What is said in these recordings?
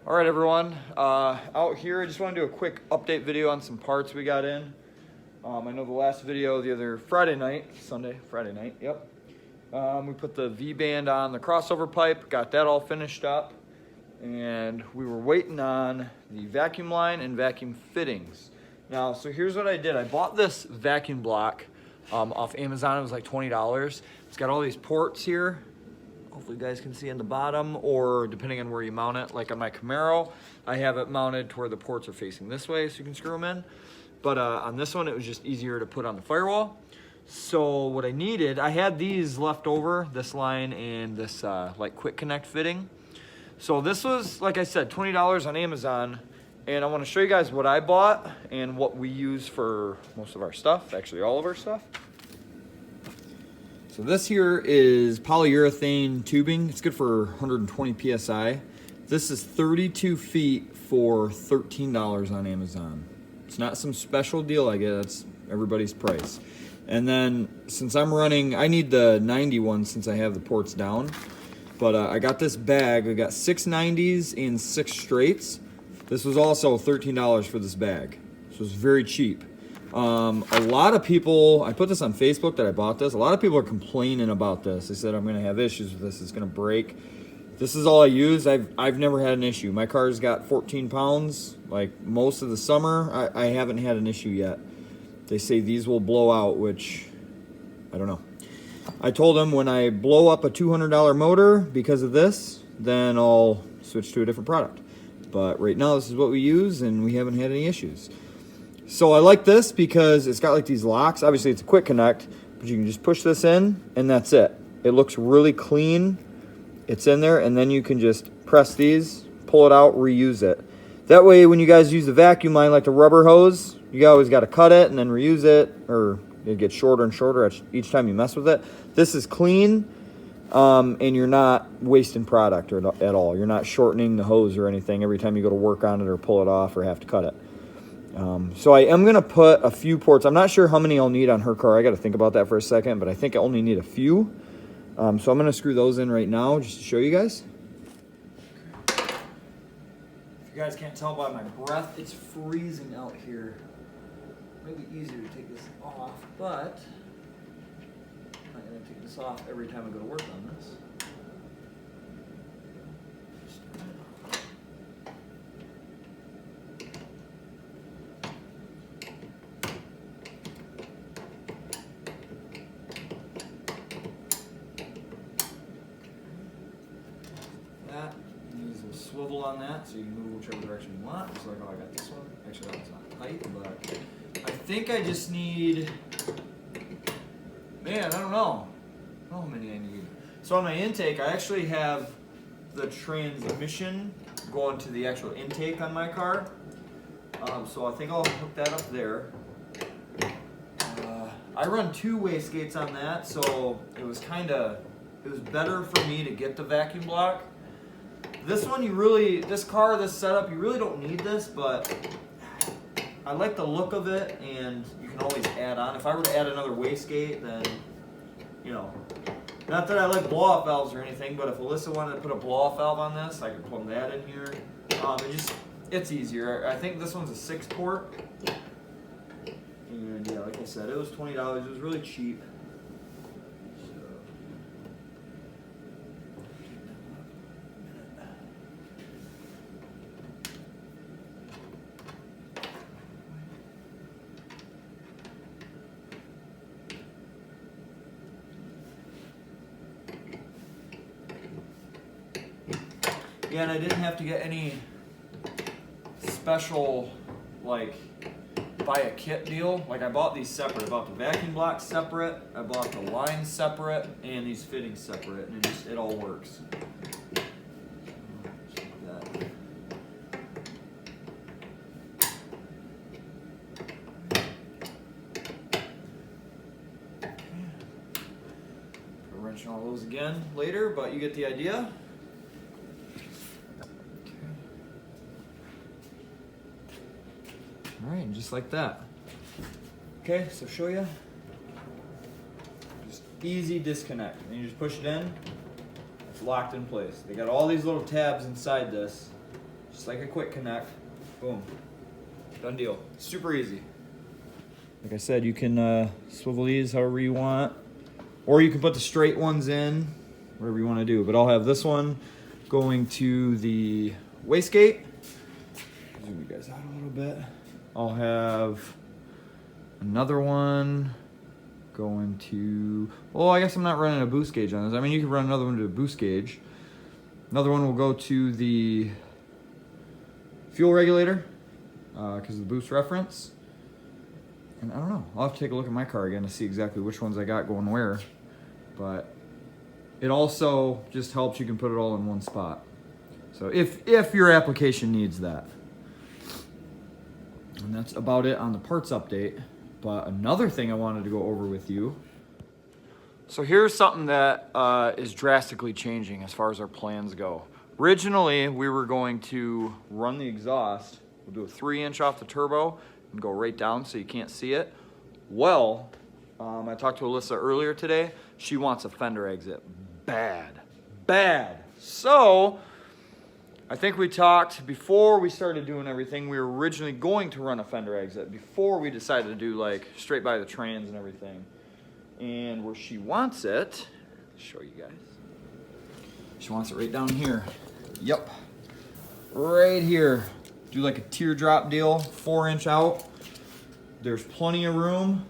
All right, everyone. Out here, I just want to do a quick update video on some parts we got in. I know the last video, the other Friday night, yep. We put the V-band on the crossover pipe, got that all finished up, and we were waiting on the vacuum line and vacuum fittings. Now, so here's what I did. I bought this vacuum block off Amazon. It was like $20. It's got all these ports here. Hopefully you guys can see in the bottom, or depending on where you mount it, like on my Camaro, I have it mounted to where the ports are facing this way so you can screw them in. But on this one, it was just easier to put on the firewall. So what I needed, I had these left over, this line and this like quick connect fitting. So this was, like I said, $20 on Amazon. And I want to show you guys what I bought and what we use for most of our stuff, actually all of our stuff. So this here is polyurethane tubing. It's good for 120 PSI. This is 32 feet for $13 on Amazon. It's not some special deal I get, that's everybody's price. And then since I'm running, I need the 90 one since I have the ports down. But I got this bag, I got 6 90s and 6 straights. This was also $13 for this bag. So it's very cheap. A lot of people, I put this on Facebook that I bought this. A lot of people are complaining about this. They said I'm gonna have issues with this, it's gonna break. This is all I use. I've never had an issue. My car's got 14 pounds. Like most of the summer, I haven't had an issue yet. They say these will blow out, which I don't know. I told them when I blow up a $200 motor because of this, then I'll switch to a different product. But right now, this is what we use, and we haven't had any issues. So I like this because it's got like these locks. Obviously, it's a quick connect, but you can just push this in, and that's it. It looks really clean. It's in there, and then you can just press these, pull it out, reuse it. That way, when you guys use the vacuum line, like the rubber hose, you always got to cut it and then reuse it, or it gets shorter and shorter each time you mess with it. This is clean, and you're not wasting product at all. You're not shortening the hose or anything every time you go to work on it or pull it off or have to cut it. So I am going to put a few ports. I'm not sure how many I'll need on her car. I got to think about that for a second, but I think I only need a few. So I'm going to screw those in right now just to show you guys. If you guys can't tell by my breath, it's freezing out here. Maybe easier to take this off, but I'm not going to take this off every time I go to work on this. That needs a swivel on that, so you can move whichever direction you want. Just like, oh, I got this one. Actually, that one's not tight, but I think I just need, man, I don't know how many I need. So on my intake, I actually have the transmission going to the actual intake on my car. So I think I'll hook that up there. I run 2 wastegates on that, so it was better for me to get the vacuum block. This one, this setup, you really don't need this, but I like the look of it, and you can always add on. If I were to add another wastegate, then, you know, not that I like blow-off valves or anything, but if Alyssa wanted to put a blow-off valve on this, I could plumb that in here. It's easier. I think this one's a 6-port. And yeah, like I said, it was $20. It was really cheap. Yeah, and I didn't have to get any special, like, buy a kit deal. Like, I bought these separate. I bought the vacuum block separate, I bought the line separate, and these fittings separate, and it all works. I'll wrench all those again later, but you get the idea. All right, just like that. Okay, so show you. Just easy disconnect. And you just push it in, it's locked in place. They got all these little tabs inside this. Just like a quick connect. Boom. Done deal. Super easy. Like I said, you can swivel these however you want. Or you can put the straight ones in, whatever you want to do. But I'll have this one going to the wastegate. Zoom you guys out a little bit. I'll have another one going to, well, I guess I'm not running a boost gauge on this. I mean, you can run another one to a boost gauge. Another one will go to the fuel regulator because of the boost reference. And I don't know, I'll have to take a look at my car again to see exactly which ones I got going where. But it also just helps, you can put it all in one spot. So if your application needs that. And that's about it on the parts update. But another thing I wanted to go over with you. So here's something that is drastically changing as far as our plans go. Originally, we were going to run the exhaust. We'll do a 3-inch off the turbo and go right down so you can't see it. Well, I talked to Alyssa earlier today. She wants a fender exit. Bad. So, I think we talked before we started doing everything. We were originally going to run a fender exit before we decided to do like straight by the trans and everything. And where she wants it, I'll show you guys. She wants it right down here. Yep, right here. Do like a teardrop deal, 4-inch out. There's plenty of room.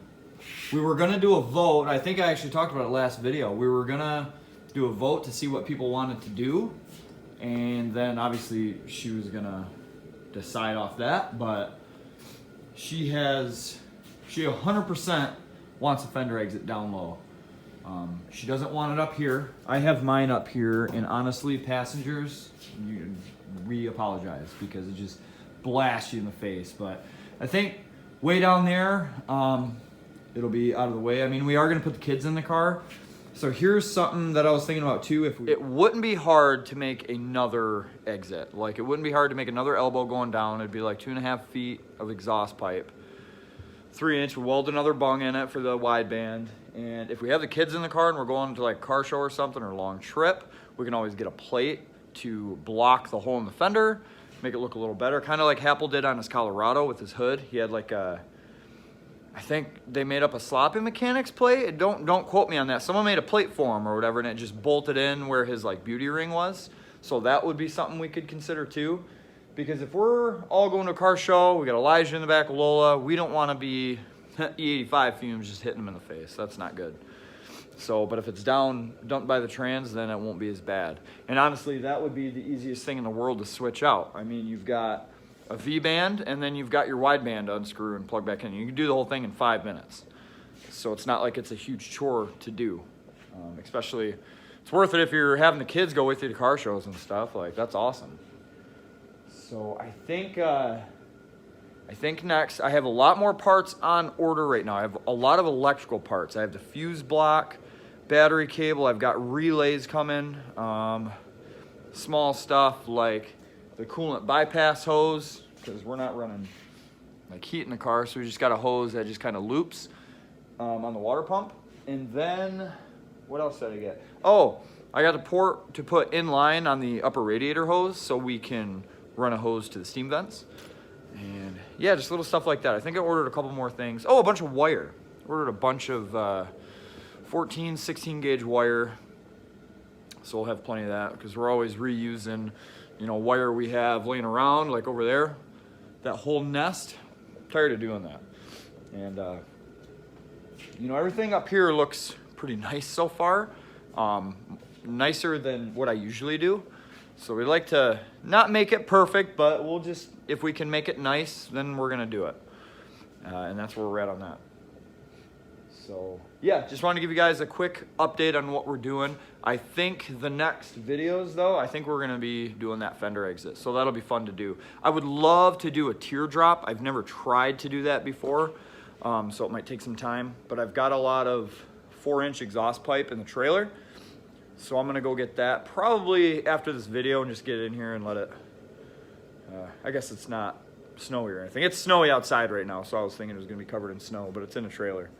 We were gonna do a vote. I think I actually talked about it last video. We were gonna do a vote to see what people wanted to do. And then obviously she was gonna decide off that, but she 100% wants a fender exit down low. She doesn't want it up here. I have mine up here, and honestly, passengers, we apologize because it just blasts you in the face. But I think way down there, it'll be out of the way. I mean, we are gonna put the kids in the car. So here's something that I was thinking about too. It wouldn't be hard to make another exit. Like, it wouldn't be hard to make another elbow going down. It'd be like 2.5 feet of exhaust pipe. 3-inch, we weld another bung in it for the wideband. And if we have the kids in the car and we're going to like a car show or something or a long trip, we can always get a plate to block the hole in the fender, make it look a little better. Kind of like Happel did on his Colorado with his hood. He had like a, I think they made up a sloppy mechanics plate. Don't quote me on that. Someone made a plate for him or whatever, and it just bolted in where his like beauty ring was. So that would be something we could consider too. Because if we're all going to a car show, we got Elijah in the back of Lola, we don't want to be E85 fumes just hitting them in the face. That's not good. So, but if it's dumped by the trans, then it won't be as bad. And honestly, that would be the easiest thing in the world to switch out. I mean, you've got a V-band, and then you've got your wideband to unscrew and plug back in. You can do the whole thing in 5 minutes. So it's not like it's a huge chore to do. Especially, it's worth it if you're having the kids go with you to car shows and stuff. Like, that's awesome. So I think next, I have a lot more parts on order right now. I have a lot of electrical parts. I have the fuse block, battery cable. I've got relays coming. Small stuff like the coolant bypass hose, because we're not running like heat in the car, so we just got a hose that just kind of loops on the water pump. And then, what else did I get? Oh, I got the port to put in line on the upper radiator hose so we can run a hose to the steam vents. And yeah, just little stuff like that. I think I ordered a couple more things. Oh, a bunch of wire. Ordered a bunch of 14, 16 gauge wire. So we'll have plenty of that because we're always reusing, wire we have laying around, like over there. That whole nest, I'm tired of doing that. And, everything up here looks pretty nice so far. Nicer than what I usually do. So we like to not make it perfect, but we'll just, if we can make it nice, then we're gonna do it. And that's where we're at on that. So yeah, just wanted to give you guys a quick update on what we're doing. I think the next videos though, I think we're gonna be doing that fender exit. So that'll be fun to do. I would love to do a teardrop. I've never tried to do that before. So it might take some time, but I've got a lot of 4-inch exhaust pipe in the trailer. So I'm gonna go get that probably after this video and just get it in here and let it, I guess it's not snowy or anything. It's snowy outside right now, so I was thinking it was gonna be covered in snow, but it's in a trailer.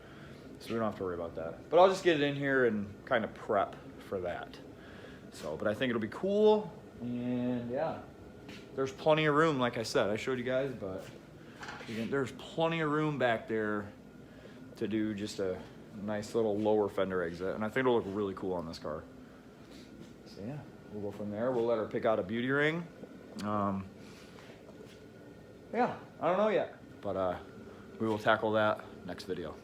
So we don't have to worry about that. But I'll just get it in here and kind of prep for that. So, but I think it'll be cool, and yeah. there's plenty of room, like I said. I showed you guys, but again, there's plenty of room back there to do just a nice little lower fender exit. And I think it'll look really cool on this car. So yeah, we'll go from there. We'll let her pick out a beauty ring. Yeah, I don't know yet, but we will tackle that next video.